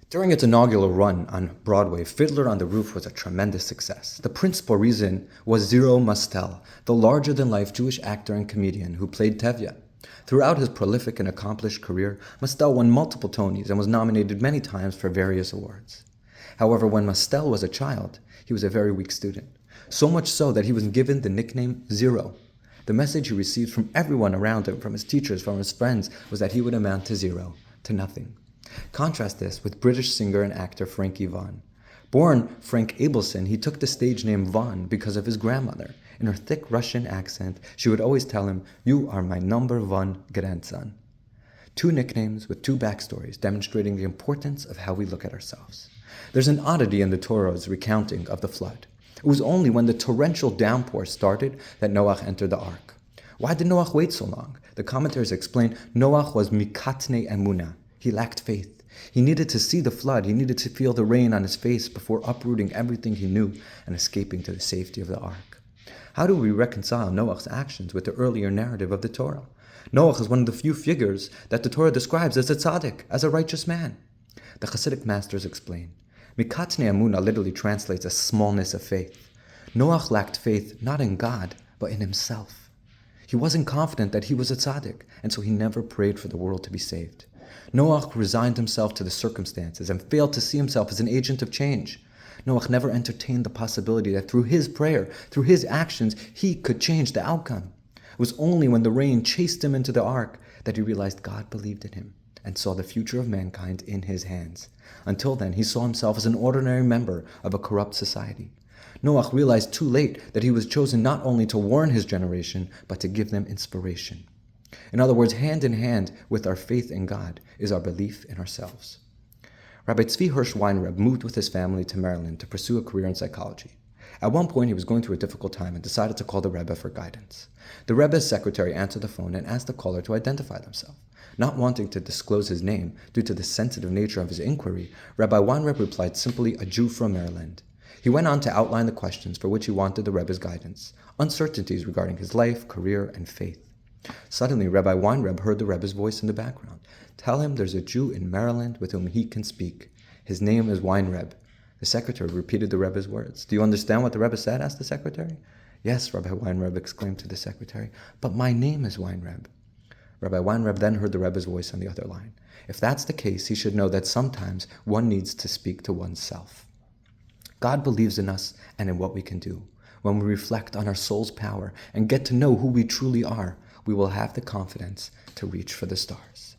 During its inaugural run on Broadway, Fiddler on the Roof was a tremendous success. The principal reason was Zero Mostel, the larger-than-life Jewish actor and comedian who played Tevye. Throughout his prolific and accomplished career, Mostel won multiple Tonys and was nominated many times for various awards. However, when Mostel was a child, he was a very weak student, so much so that he was given the nickname Zero. The message he received from everyone around him, from his teachers, from his friends, was that he would amount to zero, to nothing. Contrast this with British singer and actor Frankie Vaughan. Born Frank Abelson, he took the stage name Vaughan because of his grandmother. In her thick Russian accent, she would always tell him, "You are my number one grandson." Two nicknames with two backstories demonstrating the importance of how we look at ourselves. There's an oddity in the Torah's recounting of the flood. It was only when the torrential downpour started that Noach entered the ark. Why did Noach wait so long? The commentaries explain Noach was mikatne emunah. He lacked faith. He needed to see the flood. He needed to feel the rain on his face before uprooting everything he knew and escaping to the safety of the ark. How do we reconcile Noach's actions with the earlier narrative of the Torah? Noach is one of the few figures that the Torah describes as a tzaddik, as a righteous man. The Hasidic masters explain, Mikatne Emunah literally translates as smallness of faith. Noach lacked faith not in God, but in himself. He wasn't confident that he was a tzaddik, and so he never prayed for the world to be saved. Noach resigned himself to the circumstances and failed to see himself as an agent of change. Noach never entertained the possibility that through his prayer, through his actions, he could change the outcome. It was only when the rain chased him into the ark that he realized God believed in him and saw the future of mankind in his hands. Until then, he saw himself as an ordinary member of a corrupt society. Noach realized too late that he was chosen not only to warn his generation, but to give them inspiration. In other words, hand in hand with our faith in God is our belief in ourselves. Rabbi Tzvi Hirsch Weinreb moved with his family to Maryland to pursue a career in psychology. At one point, he was going through a difficult time and decided to call the Rebbe for guidance. The Rebbe's secretary answered the phone and asked the caller to identify themselves. Not wanting to disclose his name due to the sensitive nature of his inquiry, Rabbi Weinreb replied simply, "A Jew from Maryland." He went on to outline the questions for which he wanted the Rebbe's guidance, uncertainties regarding his life, career, and faith. Suddenly, Rabbi Weinreb heard the Rebbe's voice in the background. "Tell him there's a Jew in Maryland with whom he can speak. His name is Weinreb." The secretary repeated the Rebbe's words. "Do you understand what the Rebbe said?" asked the secretary. "Yes," Rabbi Weinreb exclaimed to the secretary, "but my name is Weinreb." Rabbi Weinreb then heard the Rebbe's voice on the other line. If that's the case, he should know that sometimes one needs to speak to oneself. God believes in us and in what we can do. When we reflect on our soul's power and get to know who we truly are, we will have the confidence to reach for the stars.